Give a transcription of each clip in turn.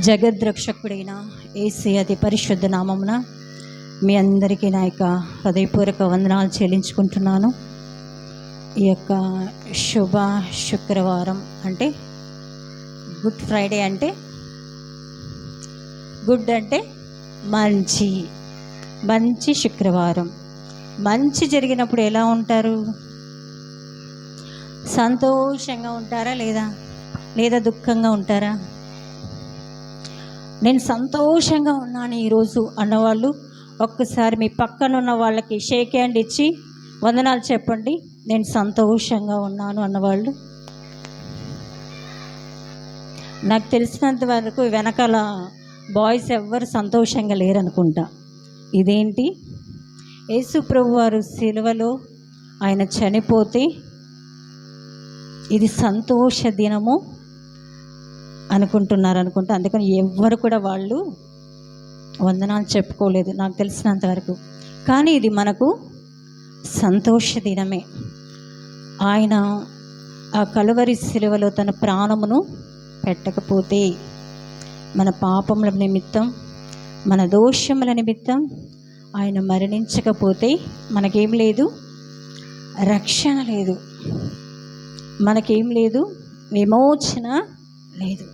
జగద్రక్షకుడైన యేసయ్య అతి పరిశుద్ధ నామమున మీ అందరికీ నా యొక్క హృదయపూర్వక వందనాలు చెల్లించుకుంటున్నాను. ఈ యొక్క శుభ శుక్రవారం అంటే గుడ్ ఫ్రైడే అంటే గుడ్ అంటే మంచి మంచి శుక్రవారం. మంచి జరిగినప్పుడు ఎలా ఉంటారు? సంతోషంగా ఉంటారా లేదా దుఃఖంగా ఉంటారా? నేను సంతోషంగా ఉన్నాను ఈరోజు అన్నవాళ్ళు ఒక్కసారి మీ పక్కన ఉన్న వాళ్ళకి షేక్ హ్యాండ్ ఇచ్చి వందనాలు చెప్పండి. నేను సంతోషంగా ఉన్నాను అన్నవాళ్ళు. నాకు తెలిసినంత వరకు వెనకాల బాయ్స్ ఎవ్వరు సంతోషంగా లేరనుకుంటా. ఇదేంటి? యేసు ప్రభు వారు సిలువలో ఆయన చనిపోతే ఇది సంతోష దినము అనుకుంటున్నారు అనుకుంటా. అందుకని ఎవ్వరు కూడా వాళ్ళు వందనాలు చెప్పుకోలేదు నాకు తెలిసినంత వరకు. కానీ ఇది మనకు సంతోష దినమే. ఆయన ఆ కలువరి సిలువలో తన ప్రాణమును పెట్టకపోతే, మన పాపముల నిమిత్తం, మన దోషముల నిమిత్తం ఆయన మరణించకపోతే మనకేం లేదు, రక్షణ లేదు, మనకేం లేదు, విమోచన లేదు.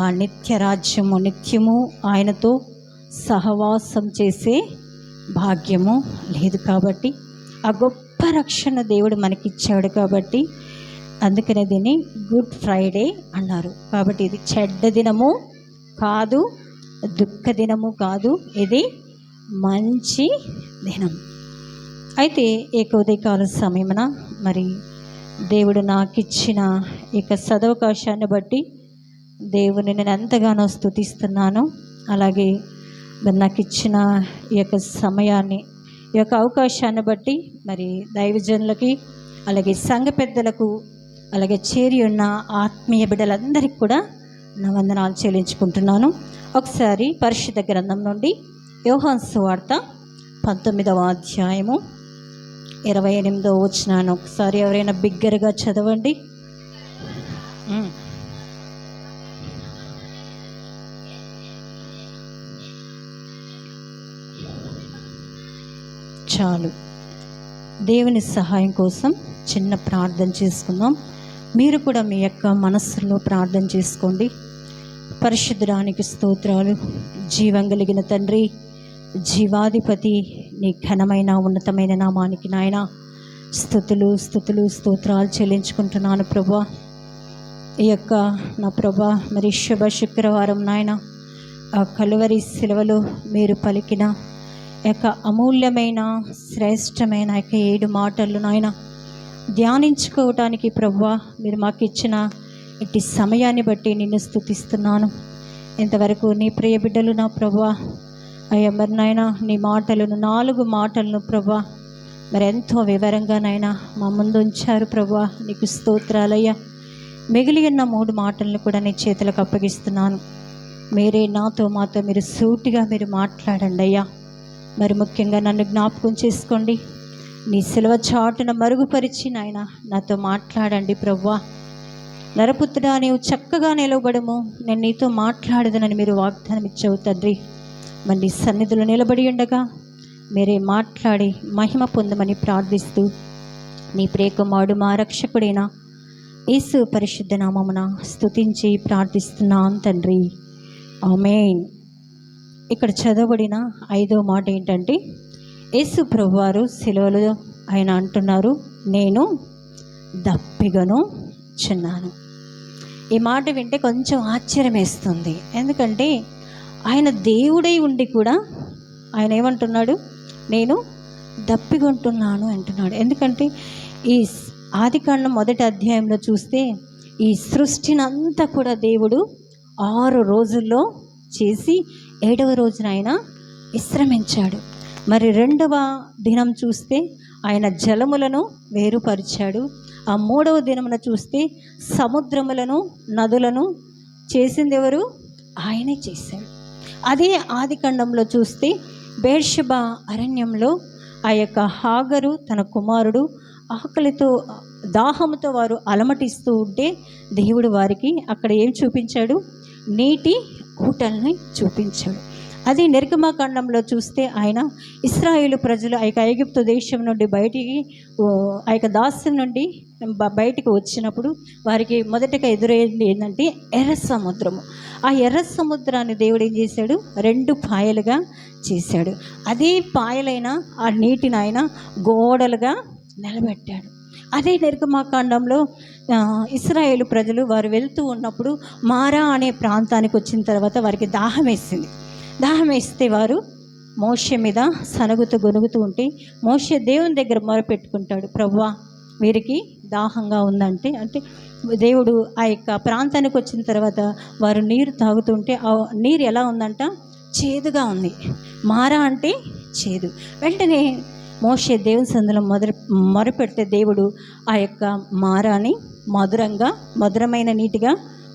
ఆ నిత్య రాజ్యము నిత్యము ఆయనతో సహవాసం చేసే భాగ్యము లేదు. కాబట్టి ఆ గొప్ప రక్షణ దేవుడు మనకిచ్చాడు. కాబట్టి అందుకనే దీన్ని గుడ్ ఫ్రైడే అన్నారు. కాబట్టి ఇది చెడ్డ దినము కాదు, దుఃఖ దినము కాదు, ఇది మంచి దినం. అయితే ఉదయకాల సమయమున మరి దేవుడు నాకు ఇచ్చిన ఇక సదవకాశాన్ని బట్టి దేవుని నేను ఎంతగానో స్తుతిస్తున్నాను. అలాగే నాకు ఇచ్చిన ఈ యొక్క సమయాన్ని, ఈ యొక్క అవకాశాన్ని బట్టి మరి దైవజనులకి, అలాగే సంఘ పెద్దలకు, అలాగే చేరి ఉన్న ఆత్మీయ బిడ్డలందరికీ కూడా నా వందనాలు చెల్లించుకుంటున్నాను. ఒకసారి పరిశుద్ధ గ్రంథం నుండి యోహాను సువార్త 19వ అధ్యాయము 28వ వచనాన్ని ఒకసారి ఎవరైనా బిగ్గరగా చదవండి. చాలు. దేవుని సహాయం కోసం చిన్న ప్రార్థన చేసుకుందాం. మీరు కూడా మీ యొక్క మనస్సులో ప్రార్థన చేసుకోండి. పరిశుద్ధుడానికి స్తోత్రాలు. జీవం కలిగిన తండ్రి, జీవాధిపతి, నీ ఘనమైన ఉన్నతమైన నామానికి నాయన స్తుతులు స్తుతులు స్తోత్రాలు చెల్లించుకుంటున్నాను ప్రభా. ఈ యొక్క నా ప్రభా మరి శుభ శుక్రవారం నాయన ఆ కలువరి సిలువలో మీరు పలికిన యొక్క అమూల్యమైన శ్రేష్టమైన యొక్క 7 మాటలు నాయన ధ్యానించుకోవటానికి ప్రభువా మీరు మాకు ఇచ్చిన ఇట్టి సమయాన్ని బట్టి నిన్ను స్తుతిస్తున్నాను. ఇంతవరకు నీ ప్రియ బిడ్డలు నా ప్రభువా అయ్యా మరి నాయన నీ మాటలను 4 మాటలను ప్రభువా మరి ఎంతో వివరంగా నాయన మా ముందు ఉంచారు ప్రభువా. నీకు స్తోత్రాలయ్యా. మిగిలి ఉన్న 3 మాటలను కూడా నీ చేతులకు అప్పగిస్తున్నాను. మీరే మాతో మీరు సూటిగా మీరు మాట్లాడండి అయ్యా. మరి ముఖ్యంగా నన్ను జ్ఞాపకం చేసుకోండి. నీ సిలువ చాటున మరుగుపరిచి నాయన నాతో మాట్లాడండి ప్రభువా. నరపుత్రుడా నీవు చక్కగా నిలబడము, నేను నీతో మాట్లాడదనని మీరు వాగ్దానం ఇచ్చావు తండ్రి. మరి నీ సన్నిధిలో నిలబడి ఉండగా మీరే మాట్లాడి మహిమ పొందమని ప్రార్థిస్తూ నీ ప్రియకుమారుడు మా రక్షకుడైన యేసు పరిశుద్ధ నామమున స్తుతించి ప్రార్థిస్తున్నాను తండ్రి. ఆమేన్. ఇక్కడ చదవబడిన 5వ మాట ఏంటంటే, యేసు ప్రభువారు సిలువలో ఆయన అంటున్నారు, నేను దప్పిగను చున్నాను. ఈ మాట వింటే కొంచెం ఆశ్చర్యం వేస్తుంది. ఎందుకంటే ఆయన దేవుడై ఉండి కూడా ఆయన ఏమంటున్నాడు? నేను దప్పిగొంటున్నాను అంటున్నాడు. ఎందుకంటే ఈ ఆదికాండం 1వ అధ్యాయంలో చూస్తే ఈ సృష్టిని అంతా కూడా దేవుడు 6 రోజుల్లో చేసి 7వ రోజున ఆయన విశ్రమించాడు. మరి 2వ దినం చూస్తే ఆయన జలములను వేరుపరిచాడు. ఆ 3వ దినమున చూస్తే సముద్రములను నదులను చేసింది ఎవరు? ఆయనే చేశాడు. అదే ఆదికాండంలో చూస్తే బేర్షెబా అరణ్యంలో ఆ యొక్క హాగరు తన కుమారుడు ఆకలితో దాహముతో వారు అలమటిస్తూ ఉంటే దేవుడు వారికి అక్కడ ఏం చూపించాడు? నీటి ఊటల్ని చూపించాడు. అదే నిర్గమకాండంలో చూస్తే ఆయన ఇశ్రాయేలు ప్రజలు ఆ యొక్క ఐగుప్తు దేశం నుండి బయటికి ఆ యొక్క దాస్యం నుండి బయటికి వచ్చినప్పుడు వారికి మొదటగా ఎదురయ్యేది ఏంటంటే ఎర్ర సముద్రము. ఆ ఎర్ర సముద్రాన్ని దేవుడు ఏం చేశాడు? 2 పాయలుగా చేశాడు. అదే పాయలైన ఆ నీటిని ఆయన గోడలుగా నిలబెట్టాడు. అదే నిర్గమకాండంలో ఇశ్రాయేలు ప్రజలు వారు వెళ్తూ ఉన్నప్పుడు మారా అనే ప్రాంతానికి వచ్చిన తర్వాత వారికి దాహం వేస్తే వారు మోషే మీద సనుగుతూ గొనుగుతూ ఉంటే మోషే దేవుని దగ్గర మొరపెట్టుకుంటాడు, ప్రభువా వీరికి దాహంగా ఉందంటే అంటే దేవుడు ఆ యొక్క ప్రాంతానికి వచ్చిన తర్వాత వారు నీరు తాగుతుంటే ఆ నీరు ఎలా ఉందంట? చేదుగా ఉంది. మారా అంటే చేదు. వెంటనే మోషే దేవుని సందులో మొరపెడితే దేవుడు ఆ యొక్క మారాని మధురమైన నీటిగా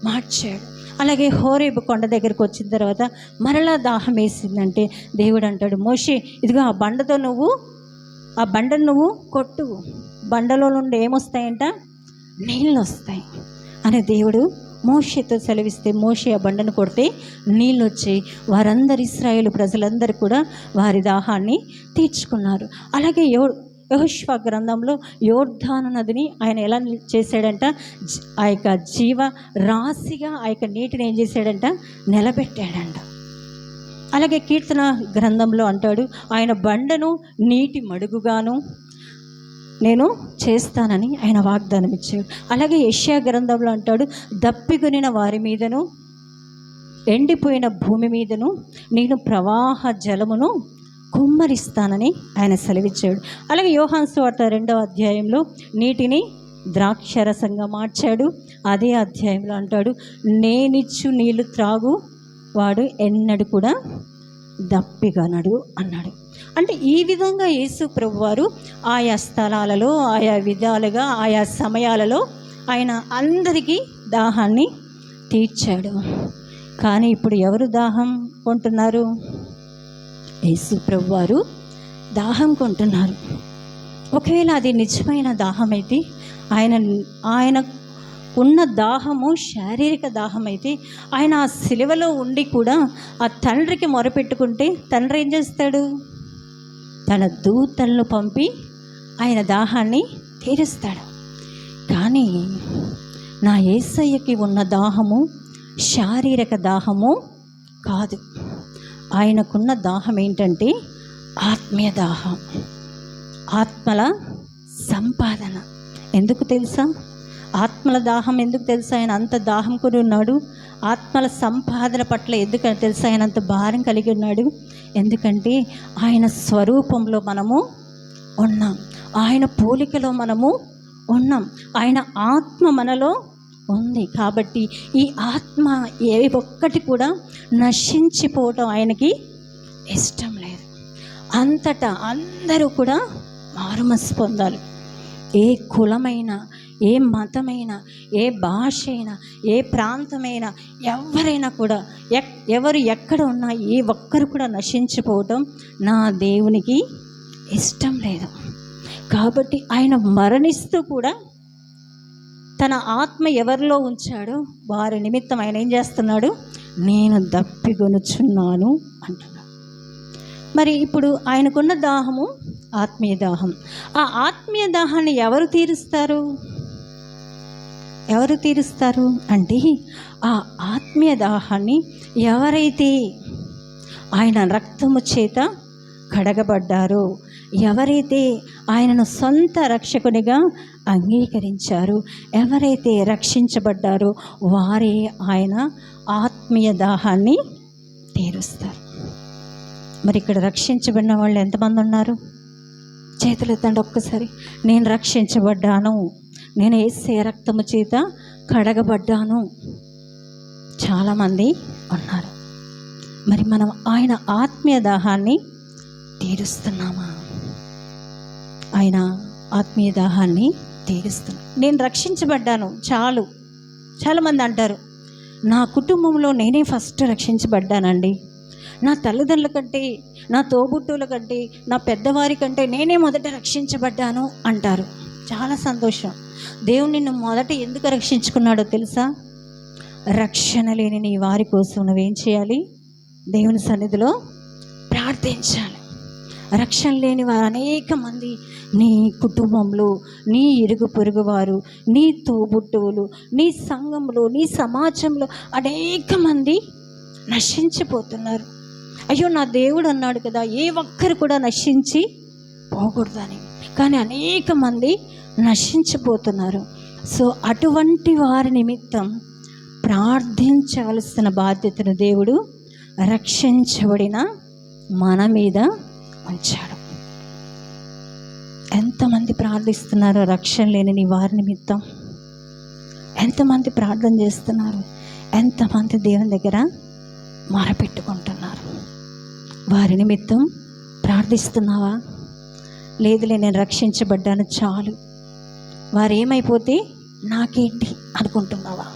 మార్చాడు. అలాగే హోరేబు కొండ దగ్గరికి వచ్చిన తర్వాత మరలా దాహం వేసిందంటే దేవుడు అంటాడు, మోషే ఇదిగో ఆ బండను నువ్వు కొట్టు, బండలో నుండి ఏమొస్తాయంట? నీళ్ళు వస్తాయి అని దేవుడు మోషేతో సెలవిస్తే మోషే ఆ బండను కొడితే నీళ్ళు వచ్చి వారందరు ఇశ్రాయేలు ప్రజలందరూ కూడా వారి దాహాన్ని తీర్చుకున్నారు. అలాగే యెహోషువ గ్రంథంలో యోర్దాను నదిని ఆయన ఎలా చేశాడంట? ఆ యొక్క జీవ రాశిగా ఆ యొక్క నీటిని ఏం చేశాడంట? నిలబెట్టాడంట. అలాగే కీర్తన గ్రంథంలో అంటాడు, ఆయన బండను నీటి మడుగుగాను నేను చేస్తానని ఆయన వాగ్దానం ఇచ్చాడు. అలాగే యెషయా గ్రంథంలో అంటాడు, దప్పికొనిన వారి మీదను ఎండిపోయిన భూమి మీదను నేను ప్రవాహ జలమును కుమ్మరిస్తానని ఆయన సెలవిచ్చాడు. అలాగే యోహాను సువార్త 2వ అధ్యాయంలో నీటిని ద్రాక్షరసంగా మార్చాడు. అదే అధ్యాయంలో అంటాడు, నేనిచ్చు నీళ్లు త్రాగు వాడు ఎన్నడూ కూడా దప్పిగనడు అన్నాడు. అంటే ఈ విధంగా యేసు ప్రభువారు ఆయా స్థలాలలో ఆయా విధాలుగా ఆయా సమయాలలో ఆయన అందరికీ దాహాన్ని తీర్చాడు. కానీ ఇప్పుడు ఎవరు దాహం కొంటున్నారు? యేసు ప్రభువారు దాహం కొంటున్నారు. ఒకవేళ అది నిజమైన దాహం అయితే ఆయన ఉన్న దాహము శారీరక దాహం అయితే ఆయన ఆ సిలువలో ఉండి కూడా ఆ తండ్రికి మొరపెట్టుకుంటే తండ్రి ఏం చేస్తాడు? తన దూతలను పంపి ఆయన దాహాన్ని తీరుస్తాడు. కానీ నా యేసయ్యకి ఉన్న దాహము శారీరక దాహము కాదు. ఆయనకున్న దాహం ఏంటంటే ఆత్మీయ దాహం, ఆత్మల సంపాదన. ఎందుకు తెలుసా? ఆత్మల దాహం ఎందుకు తెలుసా? ఆయన అంత దాహం కొని ఉన్నాడు. ఆత్మల సంపాదన పట్ల ఎందుకు తెలుసా ఆయన అంత భారం కలిగి ఉన్నాడు? ఎందుకంటే ఆయన స్వరూపంలో మనము ఉన్నాం, ఆయన పోలికలో మనము ఉన్నాం, ఆయన ఆత్మ మనలో ఉంది. కాబట్టి ఈ ఆత్మ ఏ ఒక్కటి కూడా నశించిపోవటం ఆయనకి ఇష్టం లేదు. అంతటా అందరూ కూడా మారుమనసు పొందాలి. ఏ కులమైనా, ఏ మతమైనా, ఏ భాష అయినా, ఏ ప్రాంతమైనా, ఎవరైనా కూడా ఎవరు ఎక్కడ ఉన్నా ఏ ఒక్కరు కూడా నశించిపోవటం నా దేవునికి ఇష్టం లేదు. కాబట్టి ఆయన మరణిస్తూ కూడా తన ఆత్మ ఎవరిలో ఉంచాడో వారి నిమిత్తం ఆయన ఏం చేస్తున్నాడు? నేను దప్పిగొనుచున్నాను అంటున్నాడు. మరి ఇప్పుడు ఆయనకున్న దాహము ఆత్మీయ దాహం. ఆ ఆత్మీయ దాహాన్ని ఎవరు తీరుస్తారు అంటే ఆ ఆత్మీయ దాహాన్ని ఎవరైతే ఆయన రక్తము చేత కడగబడ్డారో, ఎవరైతే ఆయనను సొంత రక్షకునిగా అంగీకరించారో, ఎవరైతే రక్షించబడ్డారో వారే ఆయన ఆత్మీయ దాహాన్ని తీరుస్తారు. మరి ఇక్కడ రక్షించబడిన వాళ్ళు ఎంతమంది ఉన్నారు? చేతులు ఎత్తండి ఒక్కసారి. నేను రక్షించబడ్డాను, నేను యేసయ్య రక్తము చేత కడగబడ్డాను. చాలామంది ఉన్నారు. మరి మనం ఆయన ఆత్మీయ దాహాన్ని తీరుస్తున్నామా? ఆయన ఆత్మీయ దాహాన్ని తీరుస్తున్నాం. నేను రక్షించబడ్డాను చాలు. చాలామంది అంటారు, నా కుటుంబంలో నేనే ఫస్ట్ రక్షించబడ్డానండి, నా తల్లిదండ్రుల కంటే, నా తోబుట్టువుల కంటే, నా పెద్దవారి కంటే నేనే మొదట రక్షించబడ్డాను అంటారు. చాలా సంతోషం. దేవుడు నిన్ను మొదట ఎందుకు రక్షించుకున్నాడో తెలుసా? రక్షణ లేని నీ వారి కోసం నువ్వేం చేయాలి? దేవుని సన్నిధిలో ప్రార్థించాలి. రక్షణ లేని వారు అనేక మంది నీ కుటుంబంలో, నీ ఇరుగు పొరుగు వారు, నీ తోబుట్టువులు, నీ సంఘంలో, నీ సమాజంలో అనేక మంది నశించిపోతున్నారు. అయ్యో, నా దేవుడు అన్నాడు కదా ఏ ఒక్కరు కూడా నశించి పోకూడదని, కానీ అనేక మంది నశించిపోతున్నారు. సో అటువంటి వారి నిమిత్తం ప్రార్థించవలసిన బాధ్యతను దేవుడు రక్షించబడిన మన మీద ఉంచాడు. ఎంతమంది ప్రార్థిస్తున్నారో రక్షణ లేని నీ వారి నిమిత్తం? ఎంతమంది ప్రార్థన చేస్తున్నారు? ఎంతమంది దేవుని దగ్గర మొరపెట్టుకుంటున్నారు? వారి నిమిత్తం ప్రార్థిస్తున్నావా? లేదులే, నేను రక్షించబడ్డాను చాలు, వారు ఏమైపోతే నాకేంటి అనుకుంటున్నావా?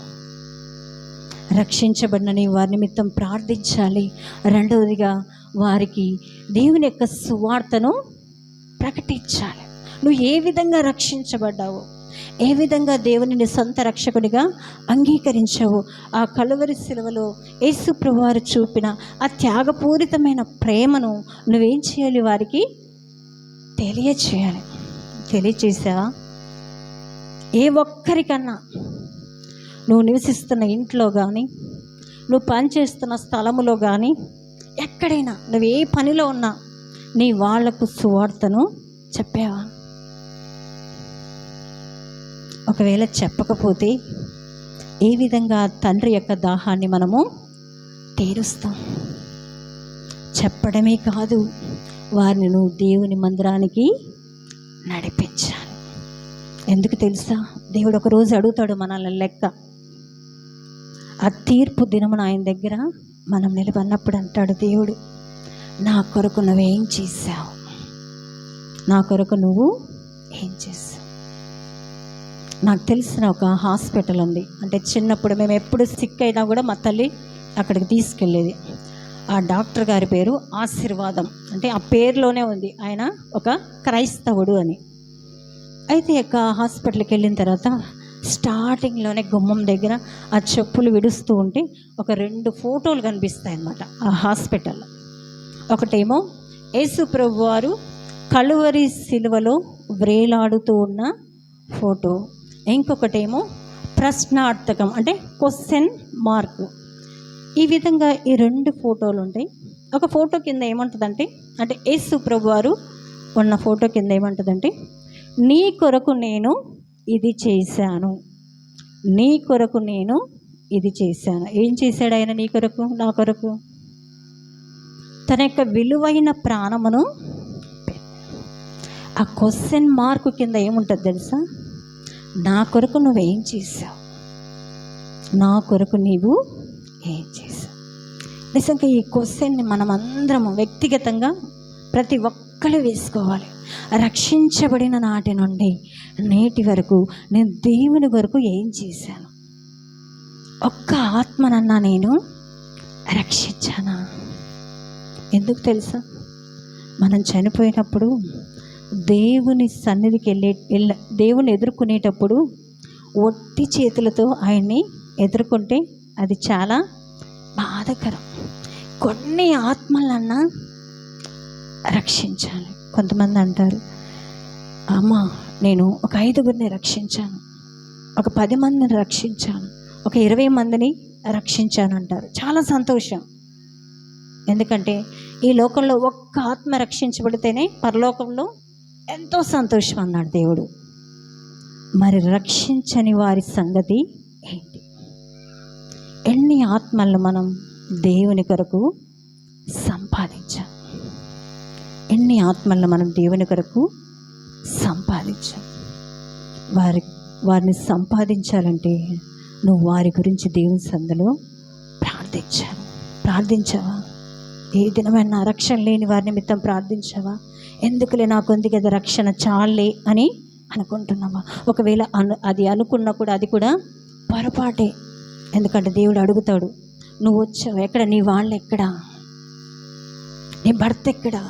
రక్షించబడిన నీ వారి నిమిత్తం ప్రార్థించాలి. రెండవదిగా వారికి దేవుని యొక్క సువార్తను ప్రకటించాలి. నువ్వు ఏ విధంగా రక్షించబడ్డావో, ఏ విధంగా దేవుని సొంత రక్షకుడిగా అంగీకరించావో, ఆ కలువరి శిలువలో యేసు ప్రభువారు చూపిన ఆ త్యాగపూరితమైన ప్రేమను నువ్వేం చేయాలి? వారికి తెలియచేయాలి. తెలియచేసావా? ఏ ఒక్కరికన్నా నువ్వు నివసిస్తున్న ఇంట్లో కానీ, నువ్వు పనిచేస్తున్న స్థలములో కానీ, ఎక్కడైనా నువ్వు ఏ పనిలో ఉన్నా నీ వాళ్లకు సువార్తను చెప్పావా? ఒకవేళ చెప్పకపోతే ఏ విధంగా తండ్రి యొక్క దాహాన్ని మనము తీరుస్తాం? చెప్పడమే కాదు, వారిని నువ్వు దేవుని మందిరానికి నడిపించాలి. ఎందుకు తెలుసా? దేవుడు ఒకరోజు అడుగుతాడు మనల్ని లెక్క. ఆ తీర్పు దినమున ఆయన దగ్గర మనం నిలబడినప్పుడు అంటాడు దేవుడు, నా కొరకు నువ్వేం చేశావు? నా కొరకు నువ్వు ఏం చేసావు? నాకు తెలిసిన ఒక హాస్పిటల్ ఉంది. అంటే చిన్నప్పుడు మేము ఎప్పుడు సిక్ అయినా కూడా మా తల్లి అక్కడికి తీసుకెళ్ళేది. ఆ డాక్టర్ గారి పేరు ఆశీర్వాదం. అంటే ఆ పేరులోనే ఉంది ఆయన ఒక క్రైస్తవుడు అని. అయితే ఇక హాస్పిటల్కి వెళ్ళిన తర్వాత స్టార్టింగ్లోనే గుమ్మం దగ్గర ఆ చెప్పులు విడుస్తూ ఉంటే ఒక 2 ఫోటోలు కనిపిస్తాయి అన్నమాట ఆ హాస్పిటల్లో. ఒకటేమో యేసు ప్రభువారు కలువరి శిలువలో వ్రేలాడుతూ ఉన్న ఫోటో, ఇంకొకటేమో ప్రశ్నార్థకం అంటే క్వశ్చన్ మార్క్. ఈ విధంగా ఈ 2 ఫోటోలు ఉంటాయి. ఒక ఫోటో కింద ఏమంటుందంటే, అంటే యేసు ప్రభువారు ఉన్న ఫోటో కింద ఏమంటుందంటే, నీ కొరకు నేను ఇది చేశాను, నీ కొరకు నేను ఇది చేశాను. ఏం చేశాడు ఆయన నీ కొరకు, నా కొరకు? తన యొక్క విలువైన ప్రాణమును. ఆ క్వశ్చన్ మార్కు కింద ఏముంటుంది తెలుసా? నా కొరకు నువ్వేం చేశావు, నా కొరకు నీవు ఏం చేశావు. నిజంగా ఈ క్వశ్చన్ని మనం అందరం వ్యక్తిగతంగా ప్రతి ఒక్కరు వేసుకోవాలి. రక్షించబడిన నాటి నుండి నేటి వరకు నేను దేవుని కొరకు ఏం చేశాను? ఒక్క ఆత్మనన్నా నేను రక్షించానా? ఎందుకు తెలుసా? మనం చనిపోయినప్పుడు దేవుని సన్నిధికి దేవుని ఎదుర్కొనేటప్పుడు ఒట్టి చేతులతో ఆయన్ని ఎదుర్కొంటే అది చాలా బాధాకరం. కొన్ని ఆత్మలన్నా రక్షించాలి. కొంతమంది అంటారు, అమ్మ నేను ఒక 5గురిని రక్షించాను, ఒక 10 మందిని రక్షించాను, ఒక 20 మందిని రక్షించాను అంటారు. చాలా సంతోషం. ఎందుకంటే ఈ లోకంలో ఒక్క ఆత్మ రక్షించబడితేనే పరలోకంలో ఎంతో సంతోషం అన్నాడు దేవుడు. మరి రక్షించని వారి సంగతి ఏంటి? ఎన్ని ఆత్మలను మనం దేవుని కొరకు సంపాదించాం? ఎన్ని ఆత్మలను మనం దేవుని కొరకు సంపాదించాం? వారిని సంపాదించాలంటే నువ్వు వారి గురించి దేవుని సందులో ప్రార్థించావా? ఏ దినమైనా రక్షణ లేని వారి నిమిత్తం ప్రార్థించావా? ఎందుకులే నాకు ఉంది కదా రక్షణ చాలే అని అనుకుంటున్నావా? ఒకవేళ అది అనుకున్నా కూడా అది కూడా పొరపాటే. ఎందుకంటే దేవుడు అడుగుతాడు, నువ్వు వచ్చావు ఎక్కడ, నీ వాళ్ళు ఎక్కడా, నీ భర్త ఎక్కడా,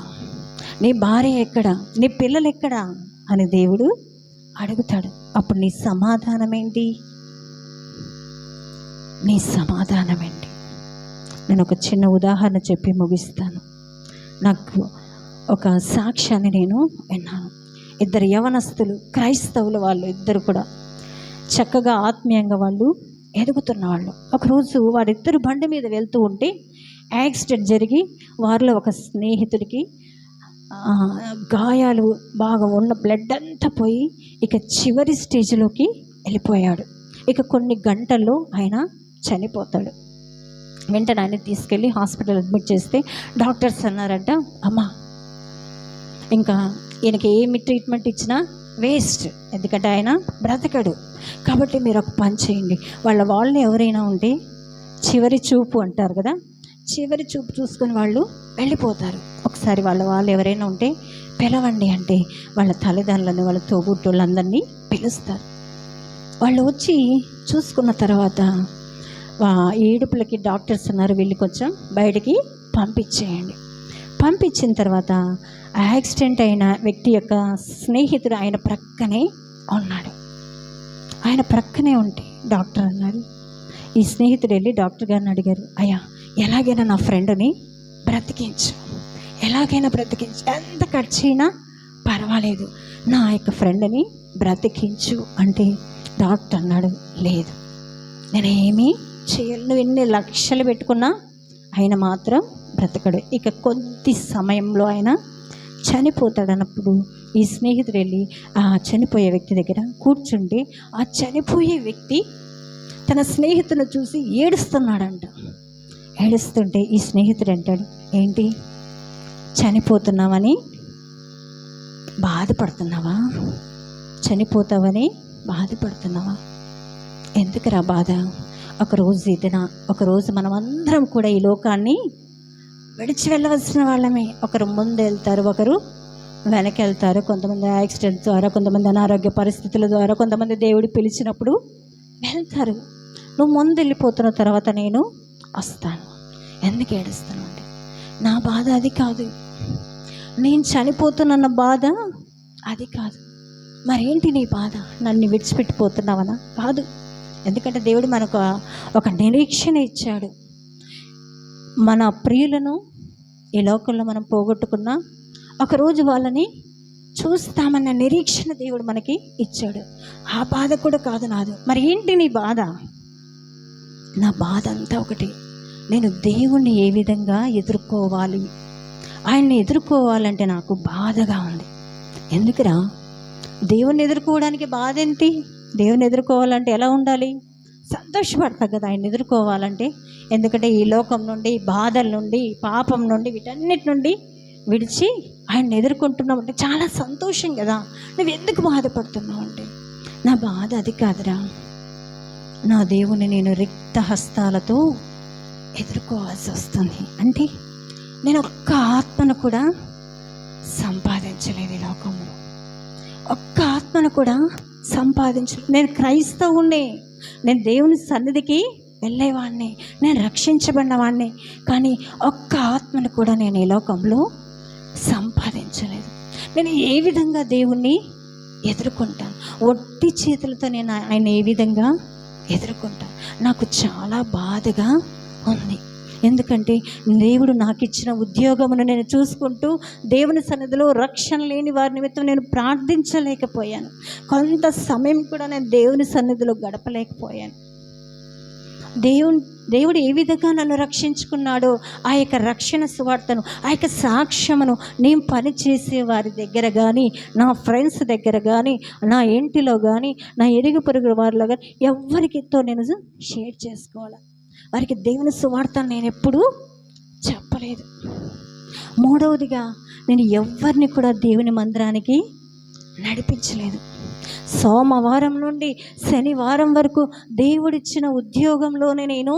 నీ భార్య ఎక్కడా, నీ పిల్లలు ఎక్కడా అని దేవుడు అడుగుతాడు. అప్పుడు నీ సమాధానం ఏంటి? నీ సమాధానం ఏంటి? నేను ఒక చిన్న ఉదాహరణ చెప్పి ముగిస్తాను. నాకు ఒక సాక్ష్యాన్ని నేను విన్నాను. ఇద్దరు యవనస్తులు, క్రైస్తవులు, వాళ్ళు ఇద్దరు కూడా చక్కగా ఆత్మీయంగా వాళ్ళు ఎదుగుతున్న వాళ్ళు. ఒకరోజు వారిద్దరు బండి మీద వెళ్తూ ఉంటే యాక్సిడెంట్ జరిగి వారిలో ఒక స్నేహితుడికి గాయాలు బాగా ఉన్న బ్లడ్ అంతా పోయి ఇక చివరి స్టేజ్లోకి వెళ్ళిపోయాడు. ఇక కొన్ని గంటల్లో ఆయన చనిపోతాడు. వెంటనే ఆయన తీసుకెళ్ళి హాస్పిటల్ అడ్మిట్ చేస్తే డాక్టర్స్ అన్నారంట, అమ్మా ఇంకా ఈయనకి ఏమి ట్రీట్మెంట్ ఇచ్చినా వేస్ట్, ఎందుకంటే ఆయన బ్రతకడు. కాబట్టి మీరు ఒక పని చేయండి, వాళ్ళని ఎవరైనా ఉంటే చివరి చూపు అంటారు కదా, చివరి చూపు చూసుకొని వాళ్ళు వెళ్ళిపోతారు. ఒకసారి వాళ్ళు ఎవరైనా ఉంటే పిలవండి అంటే వాళ్ళ తల్లిదండ్రులని, వాళ్ళ తోబుట్టులందరినీ పిలుస్తారు. వాళ్ళు వచ్చి చూసుకున్న తర్వాత ఏడుపులకి డాక్టర్స్ అన్నారు, వీళ్ళు కొంచెం బయటికి పంపించేయండి. పంపించిన తర్వాత యాక్సిడెంట్ అయిన వ్యక్తి యొక్క స్నేహితుడు ఆయన ప్రక్కనే ఉన్నాడు. ఆయన ప్రక్కనే ఉంటే డాక్టర్ అన్నారు, ఈ స్నేహితుడు వెళ్ళి డాక్టర్ గారిని అడిగారు, అయ్యా ఎలాగైనా నా ఫ్రెండ్ని బ్రతికించు, ఎలాగైనా బ్రతికించు, ఎంత ఖర్చైనా పర్వాలేదు, నా యొక్క ఫ్రెండ్ని బ్రతికించు అంటే డాక్టర్ అన్నాడు, లేదు నేనేమీ చేయను, నువ్వు ఎన్ని లక్షలు పెట్టుకున్నా ఆయన మాత్రం బ్రతకడు. ఇక కొద్ది సమయంలో ఆయన చనిపోతాడన్నప్పుడు ఈ స్నేహితుడు వెళ్ళి ఆ చనిపోయే వ్యక్తి దగ్గర కూర్చుంటే ఆ చనిపోయే వ్యక్తి తన స్నేహితుని చూసి ఏడుస్తున్నాడంట. ఏడుస్తుంటే ఈ స్నేహితుడు అంటాడు, ఏంటి చనిపోతున్నావని బాధపడుతున్నావా? చనిపోతావని బాధపడుతున్నావా? ఎందుకురా బాధ? ఒకరోజు మనం అందరం కూడా ఈ లోకాన్ని విడిచి వెళ్ళవలసిన వాళ్ళమే. ఒకరు ముందు వెళ్తారు, ఒకరు వెనక్కి వెళ్తారు. కొంతమంది యాక్సిడెంట్ ద్వారా, కొంతమంది అనారోగ్య పరిస్థితుల ద్వారా, కొంతమంది దేవుడు పిలిచినప్పుడు వెళ్తారు. నువ్వు ముందు వెళ్ళిపోతున్న తర్వాత నేను వస్తాను. ఎందుకు ఏడుస్తాను అంటే నా బాధ అది కాదు, నేను చనిపోతున్న బాధ అది కాదు. మరేంటి నీ బాధ? నన్ను విడిచిపెట్టిపోతున్నావనా? కాదు. ఎందుకంటే దేవుడు మనకు ఒక నిరీక్షణ ఇచ్చాడు. మన ప్రియులను ఈ లోకంలో మనం పోగొట్టుకున్నా ఒకరోజు వాళ్ళని చూస్తామన్న నిరీక్షణ దేవుడు మనకి ఇచ్చాడు. ఆ బాధ కూడా కాదు నాదు. మరి ఏంటి నీ బాధ? నా బాధ అంతా ఒకటి, నేను దేవుణ్ణి ఏ విధంగా ఎదుర్కోవాలి, ఆయన్ని ఎదుర్కోవాలంటే నాకు బాధగా ఉంది. ఎందుకురా? దేవుణ్ణి ఎదుర్కోవడానికి బాధ ఏంటి? దేవుని ఎదుర్కోవాలంటే ఎలా ఉండాలి? సంతోషపడతా కదా ఆయన ఎదుర్కోవాలంటే. ఎందుకంటే ఈ లోకం నుండి, బాధల నుండి, పాపం నుండి, వీటన్నిటి నుండి విడిచి ఆయన ఎదుర్కొంటున్నావు అంటే చాలా సంతోషం కదా. నువ్వు ఎందుకు బాధపడుతున్నావు అంటే నా బాధ అది కాదురా, నా దేవుని నేను రిక్త హస్తాలతో ఎదుర్కోవాల్సి వస్తుంది. అంటే నేను ఒక్క ఆత్మను కూడా సంపాదించలేదు ఈ లోకంలో, ఒక్క ఆత్మను కూడా సంపాదించలేదు. నేను క్రైస్తవుణ్ణి, నేను దేవుని సన్నిధికి వెళ్ళేవాడిని, నేను రక్షించబడినవాడిని, కానీ ఒక్క ఆత్మను కూడా నేను ఈ లోకంలో సంపాదించలేదు. నేను ఏ విధంగా దేవుణ్ణి ఎదుర్కొంటాను? ఒట్టి చేతులతో నేను ఆయన ఏ విధంగా ఎదుర్కొంటాను? నాకు చాలా బాధగా ఉంది. ఎందుకంటే దేవుడు నాకు ఇచ్చిన ఉద్యోగమును నేను చూసుకుంటూ దేవుని సన్నిధిలో రక్షణ లేని వారి నిమిత్తం నేను ప్రార్థించలేకపోయాను. కొంత సమయం కూడా నేను దేవుని సన్నిధిలో గడపలేకపోయాను. దేవుడు ఏ విధంగా నన్ను రక్షించుకున్నాడో ఆ యొక్క రక్షణ సువార్తను, ఆ యొక్క సాక్ష్యమును నేను పనిచేసే వారి దగ్గర కానీ, నా ఫ్రెండ్స్ దగ్గర కానీ, నా ఇంటిలో కానీ, నా ఇరుగు పొరుగు వారిలో కానీ ఎవరికితో నేను షేర్ చేసుకోవాలి. వారికి దేవుని సువార్తను నేను ఎప్పుడూ చెప్పలేదు. మూడవదిగా నేను ఎవరిని కూడా దేవుని మందిరానికి నడిపించలేదు. సోమవారం నుండి శనివారం వరకు దేవుడిచ్చిన ఉద్యోగంలోనే నేను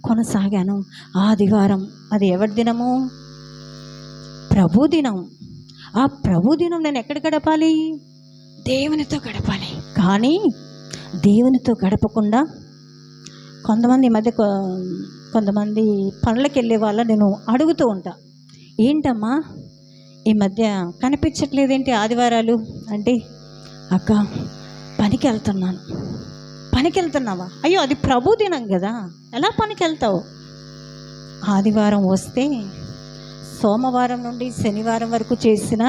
కొనసాగాను. ఆదివారం అది ఎవరి దినము? ప్రభు దినం. ఆ ప్రభు దినం నేను ఎక్కడ గడపాలి? దేవునితో గడపాలి. కానీ దేవునితో గడపకుండా కొంతమంది ఈ మధ్య కొంతమంది పనులకు వెళ్ళే వాళ్ళ నేను అడుగుతూ ఉంటా, ఏంటమ్మా ఈ మధ్య కనిపించట్లేదేంటి ఆదివారాలు అంటే, అక్క పనికి వెళ్తున్నాను, పనికి వెళ్తున్నావా? అయ్యో అది ప్రభు దినం కదా, ఎలా పనికి వెళ్తావు? ఆదివారం వస్తే సోమవారం నుండి శనివారం వరకు చేసిన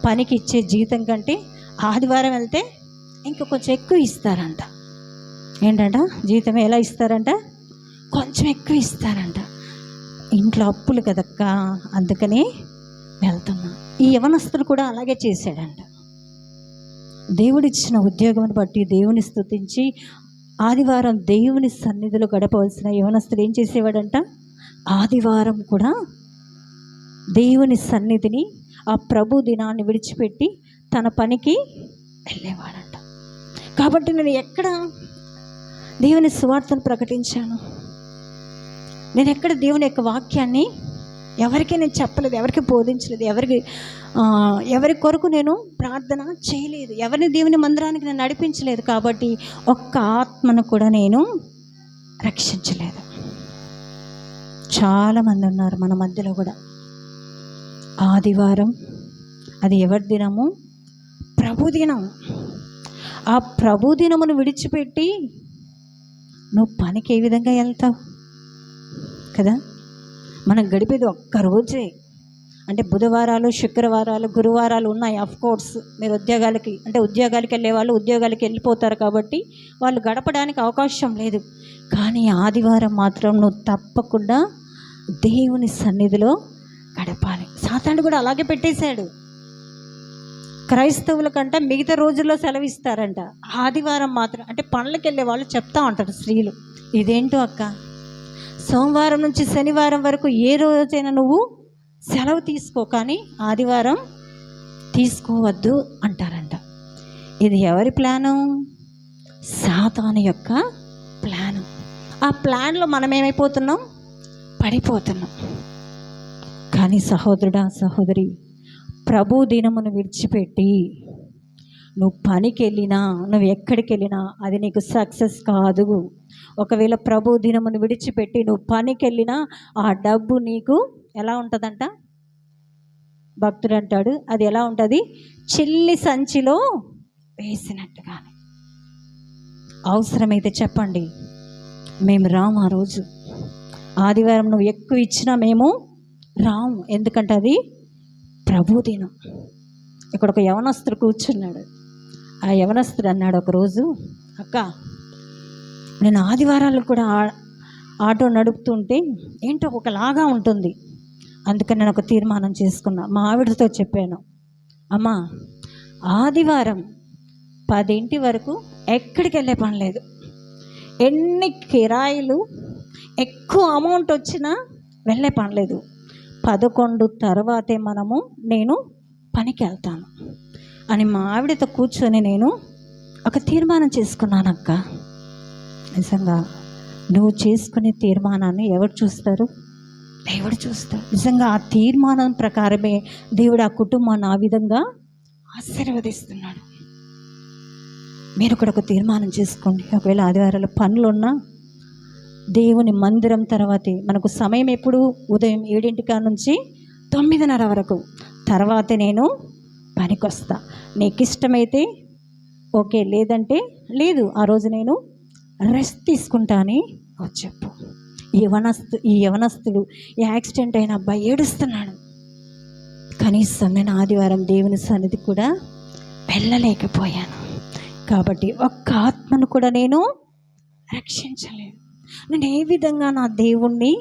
పనికి ఇచ్చే జీతం కంటే ఆదివారం వెళ్తే ఇంకా కొంచెం ఎక్కువ ఇస్తారంట. ఏంటంట? జీతం ఎలా ఇస్తారంట? కొంచెం ఎక్కువ ఇస్తారంట. ఇంట్లో అప్పులు కదక్క, అందుకని వెళ్తున్నా. ఈ యవనస్తుడు కూడా అలాగే చేశాడంట. దేవుడిచ్చిన ఉద్యోగం బట్టి దేవుని స్తుతించి ఆదివారం దేవుని సన్నిధిలో గడపవలసిన యవనస్తుడు ఏం చేసేవాడంట? ఆదివారం కూడా దేవుని సన్నిధిని, ఆ ప్రభు దినాన్ని విడిచిపెట్టి తన పనికి వెళ్ళేవాడంట. కాబట్టి నేను ఎక్కడ దేవుని సువార్తను ప్రకటించాను? నేను ఎక్కడ దేవుని యొక్క వాక్యాన్ని ఎవరికి నేను చెప్పలేదు, ఎవరికి బోధించలేదు, ఎవరి కొరకు నేను ప్రార్థన చేయలేదు, ఎవరిని దేవుని మందిరానికి నేను నడిపించలేదు. కాబట్టి ఒక్క ఆత్మను కూడా నేను రక్షించలేదు. చాలామంది ఉన్నారు మన మధ్యలో కూడా. ఆదివారం అది ఎవరి దినము? ప్రభు దినం. ఆ ప్రభు దినమును విడిచిపెట్టి నువ్వు పనికి ఏ విధంగా వెళ్తావు కదా? మనం గడిపేది ఒక్కరోజే. అంటే బుధవారాలు, శుక్రవారాలు, గురువారాలు ఉన్నాయి. కోర్స్ మీరు ఉద్యోగాలకి వెళ్ళే వాళ్ళు ఉద్యోగాలకి వెళ్ళిపోతారు కాబట్టి వాళ్ళు గడపడానికి అవకాశం లేదు. కానీ ఆదివారం మాత్రం నువ్వు తప్పకుండా దేవుని సన్నిధిలో గడపాలి. సాతానుడు కూడా అలాగే పెట్టేశాడు. క్రైస్తవుల కంటే మిగతా రోజుల్లో సెలవు ఇస్తారంట, ఆదివారం మాత్రం. అంటే పనులకు వెళ్ళే వాళ్ళు చెప్తా ఉంటారు స్త్రీలు, ఇదేంటో అక్క, సోమవారం నుంచి శనివారం వరకు ఏ రోజైనా నువ్వు సెలవు తీసుకో, కానీ ఆదివారం తీసుకోవద్దు అంటారంట. ఇది ఎవరి ప్లాను? సాతాను యొక్క ప్లాను. ఆ ప్లాన్లో మనం ఏమైపోతున్నాం? పడిపోతున్నాం. కానీ సహోదరుడా, సహోదరి, ప్రభు దినమును విడిచిపెట్టి నువ్వు పనికి వెళ్ళినా, నువ్వు ఎక్కడికి వెళ్ళినా అది నీకు సక్సెస్ కాదు. ఒకవేళ ప్రభు దినమును విడిచిపెట్టి నువ్వు పనికి వెళ్ళినా ఆ డబ్బు నీకు ఎలా ఉంటుందంట? భక్తుడు అంటాడు, అది ఎలా ఉంటుంది? చిల్లి సంచిలో వేసినట్టుగానే. అవసరమైతే చెప్పండి, మేము రాము. ఆ రోజు ఆదివారం నువ్వు ఎక్కువ ఇచ్చినా మేము రాము, ఎందుకంటే అది ప్రభు దినం. ఇక్కడ ఒక యవనస్తుడు కూర్చున్నాడు. ఆ యవనస్తుడు అన్నాడు ఒకరోజు, అక్క నేను ఆదివారాలు కూడా ఆటో నడుపుతుంటే ఏంటో ఒకలాగా ఉంటుంది, అందుకని నేను ఒక తీర్మానం చేసుకున్నా. మా ఆవిడతో చెప్పాను, అమ్మ ఆదివారం 10 వరకు ఎక్కడికి వెళ్ళే పని లేదు, ఎన్ని కిరాయిలు ఎక్కువ అమౌంట్ వచ్చినా వెళ్ళే పని లేదు, 11 తర్వాతే నేను పనికి వెళ్తాను అని మా ఆవిడతో కూర్చొని నేను ఒక తీర్మానం చేసుకున్నాను. అక్క నిజంగా నువ్వు చేసుకునే తీర్మానాన్ని ఎవరు చూస్తారు? దేవుడు చూస్తాడు. నిజంగా ఆ తీర్మానం ప్రకారమే దేవుడు ఆ కుటుంబాన్ని ఆ విధంగా ఆశీర్వదిస్తున్నాడు. మీరు కూడా ఒక తీర్మానం చేసుకోండి. ఒకవేళ ఆదివారాలు పనులున్నా దేవుని మందిరం తర్వాతే మనకు సమయం ఎప్పుడు? ఉదయం 7 నుంచి 9:30 వరకు. తర్వాతే నేను పనికి వస్తా. నీకు ఇష్టమైతే ఓకే, లేదంటే లేదు, ఆ రోజు నేను రెస్ట్ తీసుకుంటా అని చెప్పు. ఈ యవనస్తుడు యాక్సిడెంట్ అయిన అబ్బాయి ఏడుస్తున్నాడు. కనీసం నేను ఆదివారం దేవుని సన్నిధి కూడా వెళ్ళలేకపోయాను. కాబట్టి ఒక్క ఆత్మను కూడా నేను రక్షించలేదు. నేను ఏ విధంగా నా దేవుణ్ణి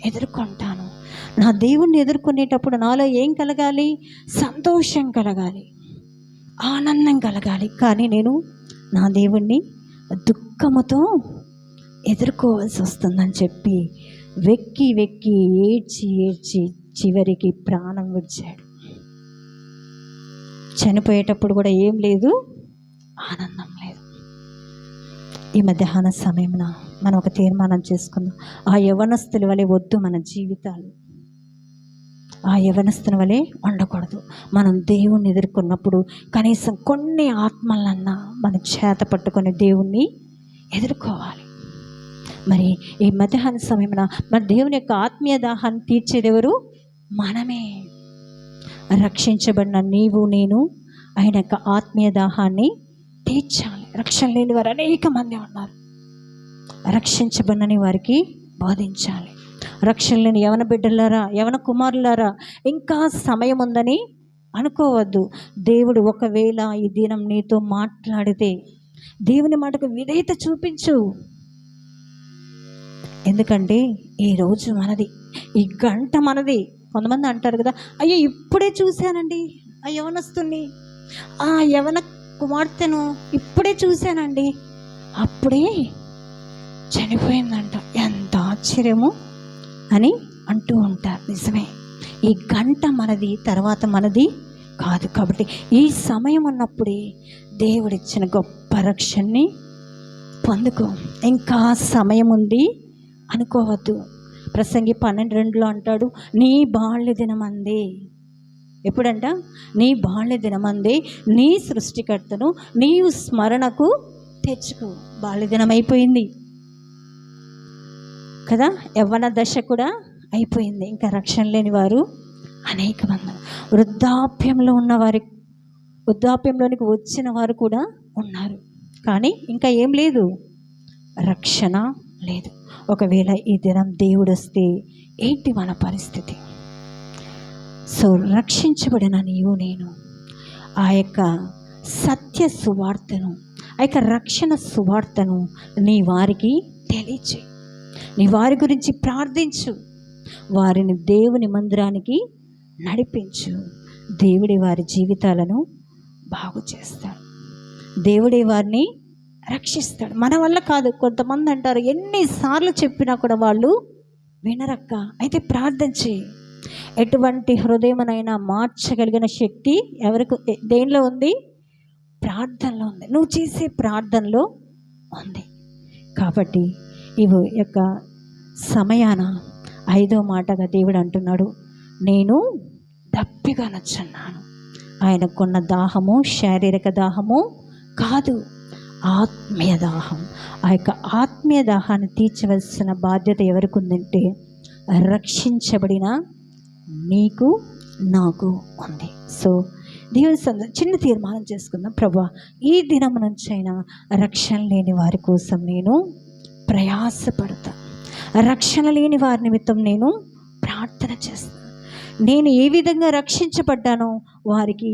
ఎదుర్కొంటాను? నా దేవుణ్ణి ఎదుర్కొనేటప్పుడు నాలో ఏం కలగాలి? సంతోషం కలగాలి, ఆనందం కలగాలి. కానీ నేను నా దేవుణ్ణి దుఃఖముతో ఎదుర్కోవాల్సి వస్తుందని చెప్పి వెక్కి వెక్కి ఏడ్చి చివరికి ప్రాణం విడిచాడు. చనిపోయేటప్పుడు కూడా ఏం లేదు, ఆనందం లేదు. ఈ మధ్యాహ్న సమయంలో మనం ఒక తీర్మానం చేసుకుందాం. ఆ యవనస్తుల వలె వద్దు మన జీవితాలు. ఆ యవనస్తుని వలె ఉండకూడదు. మనం దేవుణ్ణి ఎదుర్కొన్నప్పుడు కనీసం కొన్ని ఆత్మలన్నా మనం చేత పట్టుకొని దేవుణ్ణి ఎదుర్కోవాలి. మరి ఈ మధ్యాహ్న సమయంలో మన దేవుని యొక్క ఆత్మీయ దాహాన్ని తీర్చేది ఎవరు? మనమే. రక్షించబడిన నీవు నేను ఆయన యొక్క ఆత్మీయ దాహాన్ని తీర్చాలి. రక్షణ లేని వారు అనేక మంది ఉన్నారు. రక్షించబడని వారికి బోధించాలి. రక్షణ లేని యవన బిడ్డలారా, యవన కుమారులారా, ఇంకా సమయం ఉందని అనుకోవద్దు. దేవుడు ఒకవేళ ఈ దినం నీతో మాట్లాడితే దేవుని మాటకు విధేయత చూపించు. ఎందుకంటే ఈరోజు మనది, ఈ గంట మనది. కొంతమంది అంటారు కదా, అయ్యో ఇప్పుడే చూశానండి ఆ యవనస్తుని, ఆ యవన కుమార్తెను ఇప్పుడే చూశానండి, అప్పుడే చనిపోయిందంట, ఎంత ఆశ్చర్యము అని అంటూ ఉంటారు. నిజమే, ఈ గంట మనది, తర్వాత మనది కాదు. కాబట్టి ఈ సమయం ఉన్నప్పుడే దేవుడిచ్చిన గొప్ప రక్షణని పొందుకో. ఇంకా సమయం ఉంది అనుకోవద్దు. ప్రసంగి 12:2 అంటాడు, నీ బాల్య దినమందే. ఎప్పుడంట? నీ బాల్య దినమందే నీ సృష్టికర్తను నీవు స్మరణకు తెచ్చుకో. బాల్య దినం అయిపోయింది కదా, యవ్వన దశ కూడా అయిపోయింది. ఇంకా రక్షణ లేని వారు అనేక మంది, వృద్ధాప్యంలోనికి వచ్చిన వారు కూడా ఉన్నారు. కానీ ఇంకా ఏం లేదు, రక్షణ లేదు. ఒకవేళ ఈ దినం దేవుడు వస్తే ఏంటి మన పరిస్థితి? సో రక్షించబడిన నీవు నేను ఆ యొక్క సత్య సువార్తను, ఆ యొక్క రక్షణ సువార్తను నీ వారికి తెలియచేయి. నీ వారి గురించి ప్రార్థించు, వారిని దేవుని మందిరానికి నడిపించు. దేవుడి వారి జీవితాలను బాగు చేస్తాడు, దేవుడే వారిని రక్షిస్తాడు. మన వల్ల కాదు. కొంతమంది అంటారు, ఎన్నిసార్లు చెప్పినా కూడా వాళ్ళు వినరక్క. అయితే ప్రార్థన చేయి. ఎటువంటి హృదయమునైనా మార్చగలిగిన శక్తి ఎవరికి, దేనిలో ఉంది? ప్రార్థనలో ఉంది. నువ్వు చేసే ప్రార్థనలో ఉంది. కాబట్టి ఇవి యొక్క సమయాన 5వ మాటగా దేవుడు అంటున్నాడు, నేను దప్పిగా నచ్చున్నాను. ఆయనకున్న దాహము శారీరక దాహము కాదు, ఆత్మీయ దాహం. ఆ యొక్క ఆత్మీయ దాహాన్ని తీర్చవలసిన బాధ్యత ఎవరికి ఉందంటే రక్షించబడిన నీకు నాకు ఉంది. సో దేవుని చిన్న తీర్మానం చేసుకుందాం. ప్రభువా, ఈ దినం నుంచైనా రక్షణ లేని వారి కోసం నేను ప్రయాసపడతా, రక్షణ లేని వారి నిమిత్తం నేను ప్రార్థన చేస్తాను. నేను ఏ విధంగా రక్షించబడ్డానో వారికి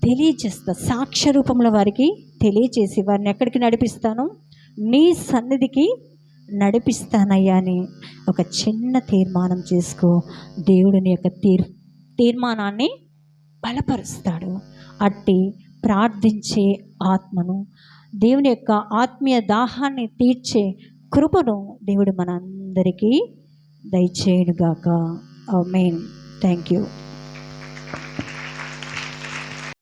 తెలియచేస్తా, సాక్ష్య రూపంలో వారికి తెలియచేసి వారిని ఎక్కడికి నడిపిస్తాను? నీ సన్నిధికి నడిపిస్తానయ్యా అని ఒక చిన్న తీర్మానం చేసుకో. దేవుడిని యొక్క తీర్మానాన్ని బలపరుస్తాడు. అట్టి ప్రార్థించే ఆత్మను, దేవుని యొక్క ఆత్మీయ దాహాన్ని తీర్చే కృపను దేవుడు మనందరికీ దయచేయునుగాక. ఆమేన్. Thank you.